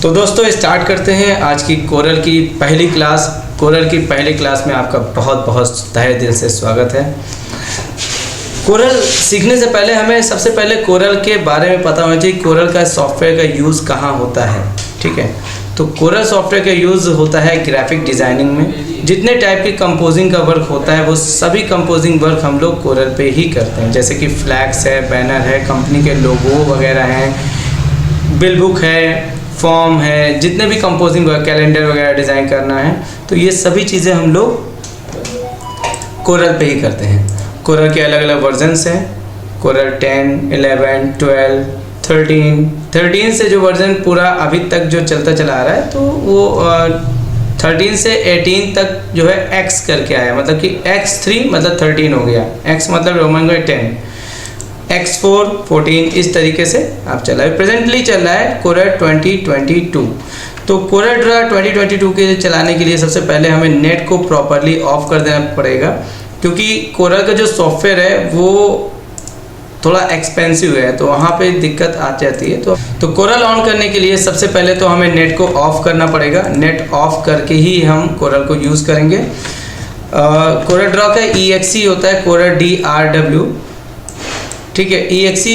तो दोस्तों स्टार्ट करते हैं आज की कोरल की पहली क्लास। कोरल की पहली क्लास में आपका बहुत बहुत तहे दिल से स्वागत है। कोरल सीखने से पहले हमें सबसे पहले कोरल के बारे में पता होना चाहिए, कोरल का सॉफ्टवेयर का यूज़ कहाँ होता है। ठीक है, तो कोरल सॉफ्टवेयर का यूज़ होता है ग्राफिक डिज़ाइनिंग में। जितने टाइप की कंपोजिंग का वर्क होता है वो सभी कंपोजिंग वर्क हम लोग कोरल पे ही करते हैं, जैसे कि फ्लैक्स है, बैनर है, कंपनी के लोगो वगैरह हैं, बिल बुक है, फॉर्म है, जितने भी कंपोजिंग वर्क, कैलेंडर वगैरह डिज़ाइन करना है, तो ये सभी चीज़ें हम लोग कोरल पे ही करते हैं। कोरल के अलग अलग वर्जन्स हैं, कोरल 10, 11, 12, 13 से जो वर्जन पूरा अभी तक जो चलता चला आ रहा है, तो वो 13 से 18 तक जो है X करके आया, मतलब कि X3 मतलब 13 हो गया, X मतलब रोमन का 10, X4 14, इस तरीके से आप चला है। प्रेजेंटली चल रहा है कोरल 2022। तो कोरल ड्रा 2022 के चलाने के लिए सबसे पहले हमें नेट को प्रॉपरली ऑफ कर देना पड़ेगा, क्योंकि कोरल का जो सॉफ्टवेयर है वो थोड़ा एक्सपेंसिव है, तो वहाँ पे दिक्कत आ जाती है। तो कोरल ऑन करने के लिए सबसे पहले तो हमें नेट को ऑफ करना पड़ेगा। नेट ऑफ करके ही हम कोरल को यूज़ करेंगे। कोरल ड्रा का EXE होता है कोरल DRW। ठीक है, EXE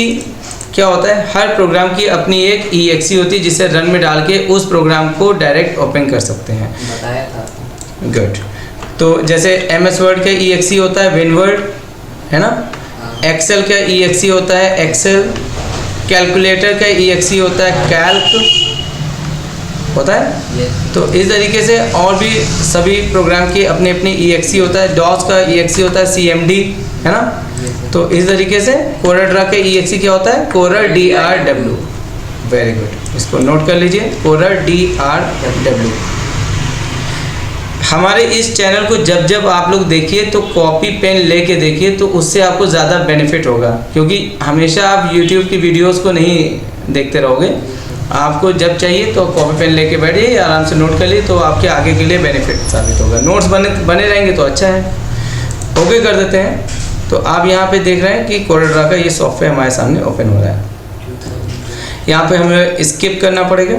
क्या होता है, हर प्रोग्राम की अपनी एक EXE होती है जिसे रन में डाल के उस प्रोग्राम को डायरेक्ट ओपन कर सकते हैं। बताया था। गुड। तो जैसे MS वर्ड का EXE होता है विनवर्ड, है ना। एक्सेल का EXE होता है एक्सेल। कैलकुलेटर का EXE होता है कैल्क, होता है। तो इस तरीके से और भी सभी प्रोग्राम की अपनी अपनी EXE होता है। डॉस का EXE होता है CMD, है ना। तो इस तरीके से कोरल ड्रा का EXE क्या होता है, कोरल DRW। वेरी गुड, इसको नोट कर लीजिए, कोरल DRW। हमारे इस चैनल को जब जब आप लोग देखिए तो कॉपी पेन लेके देखिए, तो उससे आपको ज़्यादा बेनिफिट होगा, क्योंकि हमेशा आप YouTube की वीडियोस को नहीं देखते रहोगे। आपको जब चाहिए तो कॉपी पेन लेके बैठिए, आराम से नोट कर लिए, तो आपके आगे के लिए बेनिफिट साबित होगा। नोट्स बने रहेंगे तो अच्छा है। ओके कर देते हैं। तो आप यहाँ पे देख रहे हैं कि कोरल ड्रा का ये सॉफ्टवेयर हमारे सामने ओपन हो रहा है। यहाँ पे हमें स्किप करना पड़ेगा।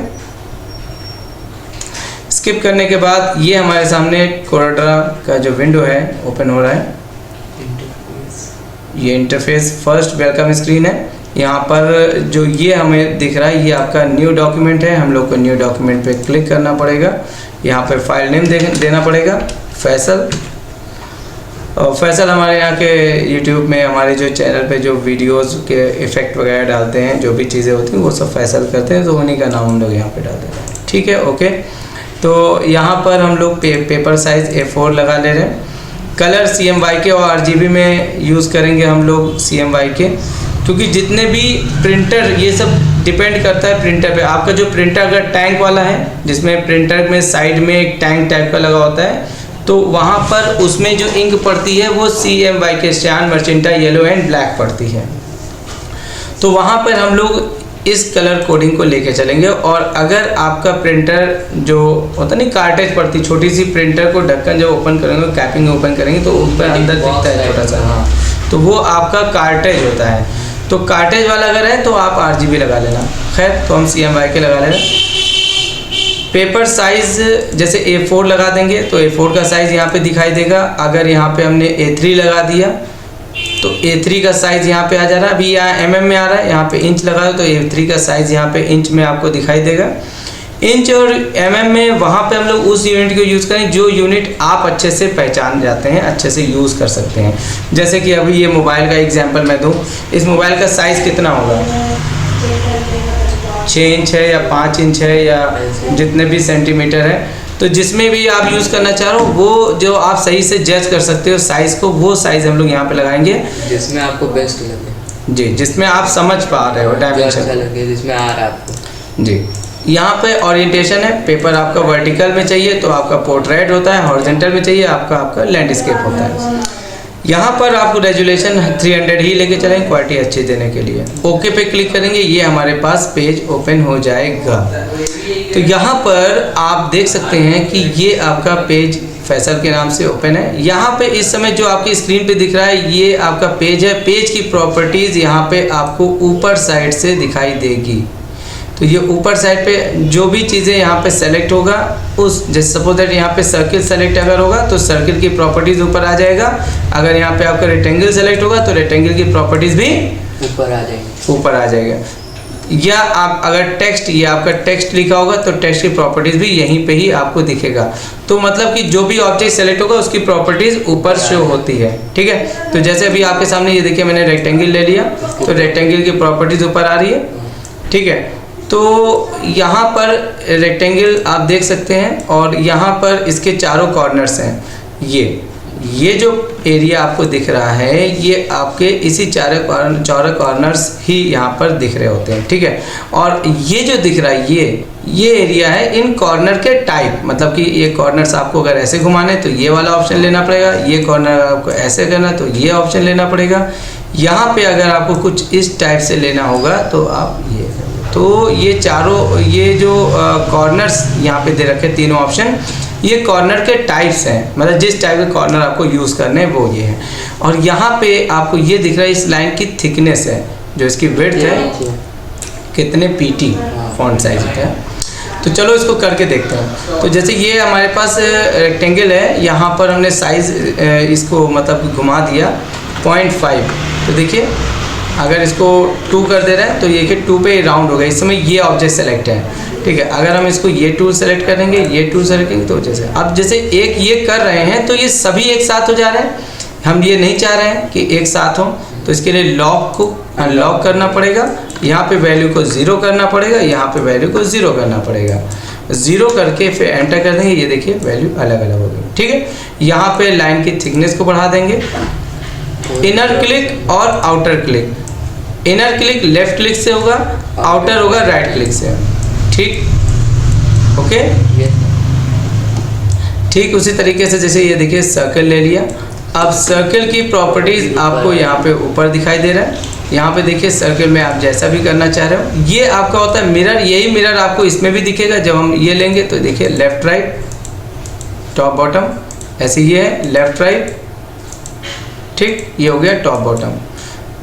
स्किप करने के बाद ये हमारे सामने कोरल ड्रा का जो विंडो है ओपन हो रहा है। ये इंटरफेस फर्स्ट वेलकम स्क्रीन है। यहाँ पर जो ये हमें दिख रहा है ये आपका न्यू डॉक्यूमेंट है। हम लोग को न्यू डॉक्यूमेंट पे क्लिक करना पड़ेगा। यहाँ पे फाइल नेम देना पड़ेगा फैसल। और फैसल हमारे यहाँ के YouTube में हमारे जो चैनल पे जो वीडियोस के इफ़ेक्ट वगैरह डालते हैं, जो भी चीज़ें होती हैं वो सब फैसल करते हैं, तो उन्हीं का नाम हम लोग यहाँ पे डाल देते हैं। ठीक है, ओके। तो यहाँ पर हम लोग पेपर साइज़ A4 लगा ले रहे हैं। कलर CMYK और RGB में यूज़ करेंगे हम लोग CMYK, क्योंकि जितने भी प्रिंटर, ये सब डिपेंड करता है प्रिंटर पे। आपका जो प्रिंटर अगर टैंक वाला है, जिसमें प्रिंटर में साइड में एक टैंक टाइप का लगा होता है, तो वहाँ पर उसमें जो इंक पड़ती है वो CMYK stand magenta yellow and black पड़ती है। तो वहाँ पर हम लोग इस कलर कोडिंग को लेके चलेंगे। और अगर आपका प्रिंटर जो होता नहीं कार्टेज पड़ती, छोटी सी प्रिंटर को ढक्कन जब ओपन करेंगे, कैपिंग ओपन करेंगे, तो ऊपर अंदर दिखता है छोटा सा, हाँ, तो वो आपका कार्टेज होता है। तो कार्टेज वाला अगर है तो आप RGB लगा लेना। खैर, तो हम CMYK लगा लेना। पेपर साइज़ जैसे A4 लगा देंगे तो A4 का साइज़ यहाँ पे दिखाई देगा। अगर यहाँ पे हमने A3 लगा दिया तो A3 का साइज़ यहाँ पे आ जा रहा है। अभी यहाँ mm में आ रहा है, यहाँ पे इंच लगा दो तो A3 का साइज़ यहाँ पे इंच में आपको दिखाई देगा। इंच और mm में वहाँ पे हम लोग उस यूनिट को यूज़ करें जो यूनिट आप अच्छे से पहचान जाते हैं, अच्छे से यूज़ कर सकते हैं। जैसे कि अभी ये मोबाइल का एग्जाम्पल मैं दूँ, इस मोबाइल का साइज़ कितना होगा, 6 इंच है या 5 इंच है या जितने भी सेंटीमीटर है। तो जिसमें भी आप यूज़ करना चाह रहे हो वो जो आप सही से जज कर सकते हो साइज़ को, वो साइज़ हम लोग यहाँ पे लगाएंगे जिसमें आपको बेस्ट लगे। जी, जिसमें आप समझ पा रहे हो डायमेंशन, अच्छा लगे, जिसमें आ रहा है आपको। जी, यहाँ पे ओरिएंटेशन है। पेपर आपका वर्टिकल में चाहिए तो आपका पोर्ट्रेट होता है, हॉरिजॉन्टल में चाहिए आपका लैंडस्केप होता है। यहाँ पर आपको रेजोल्यूशन 300 ही लेके चलेंगे क्वालिटी अच्छी देने के लिए। ओके पे क्लिक करेंगे, ये हमारे पास पेज ओपन हो जाएगा। तो यहाँ पर आप देख सकते हैं कि ये आपका पेज फैसल के नाम से ओपन है। यहाँ पे इस समय जो आपकी स्क्रीन पे दिख रहा है ये आपका पेज है। पेज की प्रॉपर्टीज़ यहाँ पे आपको ऊपर साइड से दिखाई देगी। तो ये ऊपर साइड पे जो भी चीज़ें यहाँ पे सेलेक्ट होगा, उस जैसे सपोज दैट यहाँ पे सर्किल सेलेक्ट अगर होगा तो सर्किल की प्रॉपर्टीज़ ऊपर आ जाएगा। अगर यहाँ पे आपका रेक्टेंगल सेलेक्ट होगा तो रेक्टेंगल की प्रॉपर्टीज़ भी ऊपर आ जाएगा। या आप अगर टेक्स्ट, ये आपका टेक्स्ट लिखा होगा तो टेक्स्ट की प्रॉपर्टीज़ भी यहीं पे ही आपको दिखेगा। तो मतलब कि जो भी ऑब्जेक्ट सेलेक्ट होगा उसकी प्रॉपर्टीज़ ऊपर शो होती है, ठीक है। तो जैसे अभी आपके सामने ये देखिए मैंने रेक्टेंगल ले लिया तो रेक्टेंगल की प्रॉपर्टीज़ ऊपर आ रही है, ठीक है। तो यहाँ पर रेक्टेंगल आप देख सकते हैं और यहाँ पर इसके चारों कॉर्नर्स हैं। ये जो एरिया आपको दिख रहा है ये आपके इसी चारों कॉर्नर्स ही यहाँ पर दिख रहे होते हैं, ठीक है। और ये जो दिख रहा है ये एरिया है इन कॉर्नर के टाइप, मतलब कि ये कॉर्नर्स आपको अगर ऐसे घुमाने तो ये वाला ऑप्शन लेना पड़ेगा, ये कॉर्नर आपको ऐसे करना तो ये ऑप्शन लेना पड़ेगा। यहाँ पे अगर आपको कुछ इस टाइप से लेना होगा तो आप ये, तो ये चारों ये जो कॉर्नर्स यहाँ पे दे रखे तीनों ऑप्शन, ये कॉर्नर के टाइप्स हैं, मतलब जिस टाइप के कॉर्नर आपको यूज़ करने हैं वो ये हैं। और यहाँ पे आपको ये दिख रहा है इस लाइन की थिकनेस है, जो इसकी विड्थ है कितने पीटी फॉन्ट साइज है। तो चलो इसको करके देखते हैं। तो जैसे ये हमारे पास रेक्टेंगल है, यहाँ पर हमने साइज़ इसको मतलब घुमा दिया 0.5। तो देखिए अगर इसको 2 कर दे रहे हैं तो ये कि 2 पे राउंड होगा। इस समय ये ऑब्जेक्ट सेलेक्ट है, ठीक है। अगर हम इसको ये टूल सेलेक्ट करेंगे, ये टूल सेलेक्ट करेंगे तो जैसे अब जैसे एक ये कर रहे हैं तो ये सभी एक साथ हो जा रहे हैं। हम ये नहीं चाह रहे हैं कि एक साथ हो, तो इसके लिए लॉक को अनलॉक करना पड़ेगा। यहाँ पे वैल्यू को 0 करना पड़ेगा, यहाँ पे वैल्यू को 0 करना पड़ेगा। 0 करके फिर एंटर कर देंगे, ये देखिए वैल्यू अलग अलग हो गई, ठीक है। यहाँ पे लाइन की थिकनेस को बढ़ा देंगे। इनर क्लिक और outer click, inner click left click से होगा, आउटर होगा राइट क्लिक से, ठीक, ओके। ठीक उसी तरीके से जैसे ये देखिए सर्कल ले लिया। अब सर्कल की प्रॉपर्टीज आपको यहाँ पे ऊपर दिखाई दे रहा है। यहाँ पे देखिए सर्कल में आप जैसा भी करना चाह रहे हो, ये आपका होता है मिरर। यही मिरर आपको इसमें भी दिखेगा जब हम ये लेंगे तो देखिए लेफ्ट राइट टॉप बॉटम, ऐसे ये है लेफ्ट राइट, ठीक, ये हो गया टॉप बॉटम।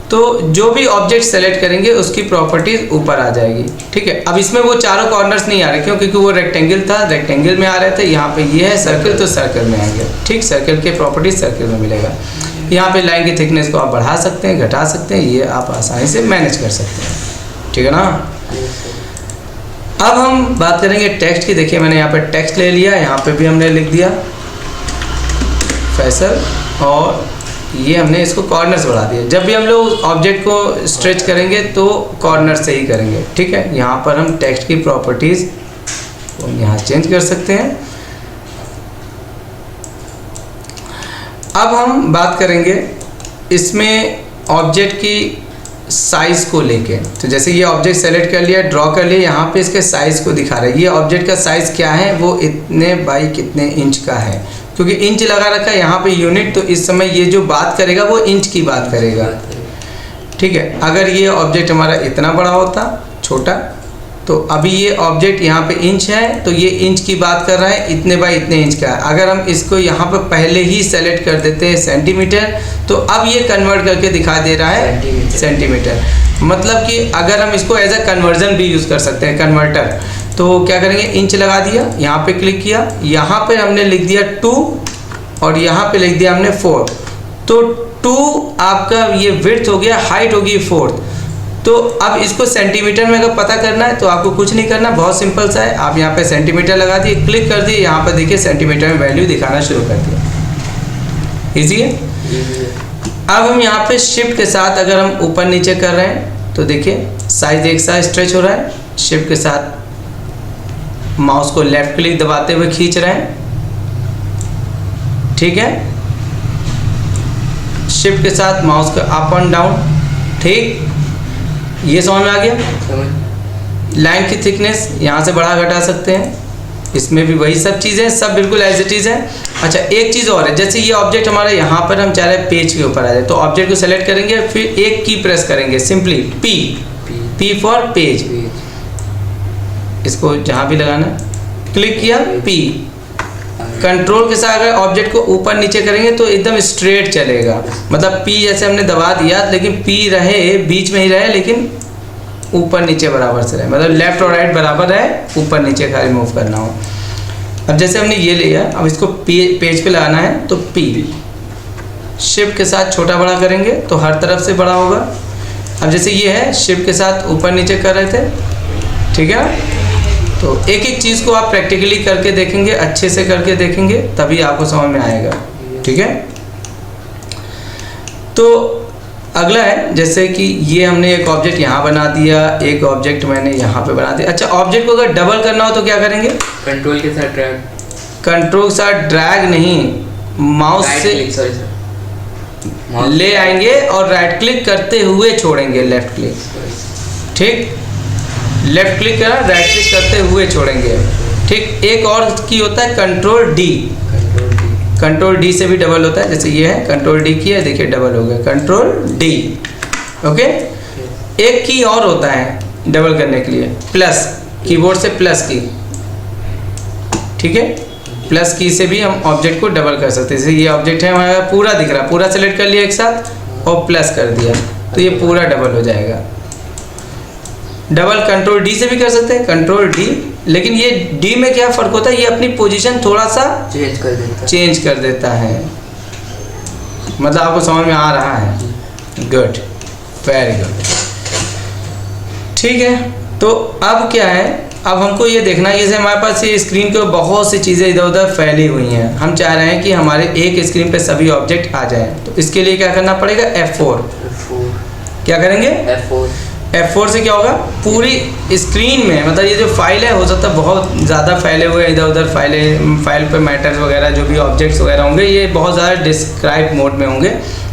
तो जो भी ऑब्जेक्ट सेलेक्ट करेंगे उसकी प्रॉपर्टीज ऊपर आ जाएगी, ठीक है। अब इसमें वो चारों कॉर्नर्स नहीं आ रहे क्यों, क्योंकि वो रेक्टेंगल था, रेक्टेंगल में आ रहे थे। यहाँ पे ये है सर्कल तो सर्कल में आएंगे, ठीक, सर्कल के प्रॉपर्टीज सर्कल में मिलेगा। यहाँ पे लाइन की थिकनेस को आप बढ़ा सकते हैं, घटा सकते हैं, ये आप आसानी से मैनेज कर सकते हैं, ठीक है ना। अब हम बात करेंगे टेक्स्ट की। देखिए मैंने यहाँ पे टेक्स्ट ले लिया, यहाँ पे भी हमने लिख दिया फैसल, और ये हमने इसको कॉर्नर्स बढ़ा दिया। जब भी हम लोग ऑब्जेक्ट को स्ट्रेच करेंगे तो कॉर्नर से ही करेंगे, ठीक है। यहाँ पर हम टेक्स्ट की प्रॉपर्टीज हम यहाँ चेंज कर सकते हैं। अब हम बात करेंगे इसमें ऑब्जेक्ट की साइज को लेके। तो जैसे ये ऑब्जेक्ट सेलेक्ट कर लिया, ड्रॉ कर लिया, यहाँ पे इसके साइज को दिखा रहा है। ये ऑब्जेक्ट का साइज क्या है, वो इतने बाई कितने इंच का है, क्योंकि इंच लगा रखा है यहाँ पे यूनिट। तो इस समय ये जो बात करेगा वो इंच की बात करेगा, ठीक है। अगर ये ऑब्जेक्ट हमारा इतना बड़ा होता, छोटा, तो अभी ये ऑब्जेक्ट यहाँ पे इंच है तो ये इंच की बात कर रहा है, इतने बाई इतने इंच का है। अगर हम इसको यहाँ पे पहले ही सेलेक्ट कर देते हैं सेंटीमीटर, तो अब ये कन्वर्ट करके दिखा दे रहा है सेंटीमीटर। मतलब कि अगर हम इसको एज अ कन्वर्जन भी यूज़ कर सकते हैं, कन्वर्टर। तो क्या करेंगे, इंच लगा दिया, यहाँ पे क्लिक किया, यहाँ पे हमने लिख दिया 2 और यहाँ पे लिख दिया हमने 4। तो 2 आपका ये विड्थ हो गया, हाइट होगी 4। तो अब इसको सेंटीमीटर में अगर पता करना है तो आपको कुछ नहीं करना, बहुत सिंपल सा है। आप यहाँ पे सेंटीमीटर लगा दिए, क्लिक कर दिए, यहाँ पर देखिए सेंटीमीटर में वैल्यू दिखाना शुरू कर दिया। इजी है। अब हम यहाँ पे शिफ्ट के साथ अगर हम ऊपर नीचे कर रहे हैं तो देखिए साइज एक साथ स्ट्रेच हो रहा है। शिफ्ट के साथ माउस को लेफ्ट क्लिक दबाते हुए खींच रहे हैं, ठीक है। शिफ्ट के साथ माउस का अप एंड डाउन, ठीक, ये समझ में आ गया। लाइन की थिकनेस यहाँ से बढ़ा घटा सकते हैं, इसमें भी वही सब चीज़ें, सब बिल्कुल एज इट इज़ है। अच्छा एक चीज़ और है, जैसे ये ऑब्जेक्ट हमारा यहाँ पर हम चाह रहे हैं पेज के ऊपर आ जाए, तो ऑब्जेक्ट को सेलेक्ट करेंगे, फिर एक की प्रेस करेंगे, सिंपली पी फॉर पेज। इसको जहाँ भी लगाना है क्लिक किया, पी। कंट्रोल के साथ अगर ऑब्जेक्ट को ऊपर नीचे करेंगे तो एकदम स्ट्रेट चलेगा। मतलब पी जैसे हमने दबा दिया, लेकिन पी रहे बीच में ही रहे, लेकिन ऊपर नीचे बराबर से रहे, मतलब लेफ्ट और राइट बराबर है, ऊपर नीचे खाली मूव करना हो। अब जैसे हमने ये लिया, अब इसको पेज पे लगाना है तो P शिफ्ट के साथ छोटा बड़ा करेंगे तो हर तरफ से बड़ा होगा। अब जैसे ये है, शिफ्ट के साथ ऊपर नीचे कर रहे थे, ठीक है। तो एक एक चीज़ को आप प्रैक्टिकली करके देखेंगे, अच्छे से करके देखेंगे, तभी आपको समझ में आएगा, ठीक है। तो अगला है, जैसे कि ये हमने एक ऑब्जेक्ट यहाँ बना दिया, एक ऑब्जेक्ट मैंने यहाँ पे बना दिया। अच्छा, ऑब्जेक्ट को अगर डबल करना हो तो क्या करेंगे? कंट्रोल के साथ ड्रैग, कंट्रोल के साथ ड्रैग नहीं, माउस से ले आएंगे और राइट क्लिक करते हुए छोड़ेंगे, लेफ्ट क्लिक, ठीक, लेफ्ट क्लिक करा, राइट क्लिक करते हुए छोड़ेंगे, ठीक। एक और की होता है कंट्रोल डी, कंट्रोल डी से भी डबल होता है। जैसे ये है, कंट्रोल डी किया, देखिए डबल हो गया, कंट्रोल डी, ओके। एक की और होता है डबल करने के लिए, प्लस, कीबोर्ड से प्लस की, ठीक है। प्लस की से भी हम ऑब्जेक्ट को डबल कर सकते हैं। जैसे ये ऑब्जेक्ट है हमारा, पूरा दिख रहा, पूरा सेलेक्ट कर लिया एक साथ और प्लस कर दिया तो ये पूरा डबल हो जाएगा। डबल कंट्रोल डी से भी कर सकते हैं, कंट्रोल डी, लेकिन ये डी में क्या फ़र्क होता है, ये अपनी पोजीशन थोड़ा सा चेंज कर देता है। मतलब आपको समझ में आ रहा है? गुड, वेरी गुड, ठीक है। तो अब क्या है, अब हमको ये देखना है, जैसे हमारे पास ये स्क्रीन पे बहुत सी चीज़ें इधर उधर फैली हुई हैं, हम चाह रहे हैं कि हमारे एक स्क्रीन पे सभी ऑब्जेक्ट आ जाएं। तो इसके लिए क्या करना पड़ेगा? F4। क्या करेंगे? F4 से क्या होगा, पूरी स्क्रीन में, मतलब ये जो फाइल है, हो सकता है बहुत ज़्यादा फैले हुए इधर उधर फाइल पे मैटर्स वगैरह जो भी ऑब्जेक्ट्स वगैरह होंगे, ये बहुत ज़्यादा डिस्क्राइब मोड में होंगे।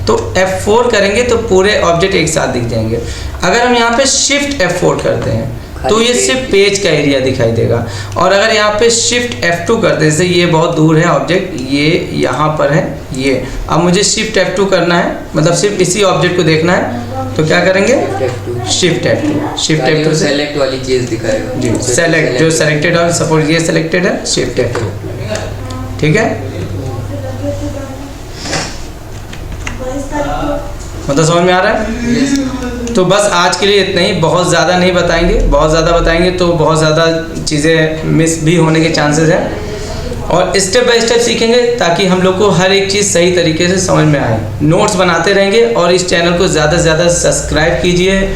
तो F4 करेंगे तो पूरे ऑब्जेक्ट एक साथ दिख जाएंगे। अगर हम यहाँ पे शिफ्ट F4 करते हैं तो ये सिर्फ पेज का एरिया दिखाई देगा, और अगर यहाँ पे शिफ्ट F2 करते हैं, जैसे ये बहुत दूर है ऑब्जेक्ट, ये यहाँ पर है, ये अब मुझे शिफ्ट F2 करना है, मतलब सिर्फ इसी ऑब्जेक्ट को देखना है, तो क्या करेंगे? शिफ्ट F2 से सेलेक्ट वाली चीज़ दिखाएगा जी, सेलेक्ट जो सेलेक्टेड है, सपोज ये सेलेक्टेड है, शिफ्ट F2, ठीक है। मतलब समझ में आ रहा है? तो बस आज के लिए इतना ही, बहुत ज़्यादा नहीं बताएंगे, बहुत ज़्यादा बताएंगे तो बहुत ज़्यादा चीज़ें मिस भी होने के चांसेस हैं, और स्टेप बाय स्टेप सीखेंगे ताकि हम लोग को हर एक चीज़ सही तरीके से समझ में आए। नोट्स बनाते रहेंगे, और इस चैनल को ज़्यादा से ज़्यादा सब्सक्राइब कीजिए,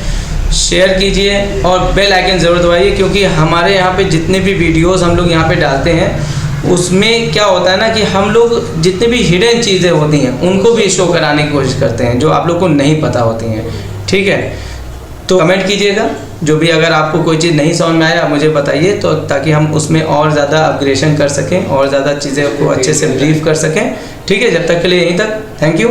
शेयर कीजिए और बेल आइकन ज़रूर दबाइए, क्योंकि हमारे यहाँ पे जितने भी वीडियोस हम लोग यहाँ पे डालते हैं, उसमें क्या होता है ना कि हम लोग जितनी भी हिडन चीज़ें होती हैं उनको भी शो कराने की कोशिश करते हैं, जो आप लोग को नहीं पता होती हैं, ठीक है। तो कमेंट कीजिएगा, जो भी अगर आपको कोई चीज़ नहीं समझ में आए आप मुझे बताइए, तो ताकि हम उसमें और ज़्यादा अपग्रेडेशन कर सकें और ज़्यादा चीज़ें को अच्छे से ब्रीफ कर सकें, ठीक है। जब तक के लिए यहीं तक, थैंक यू।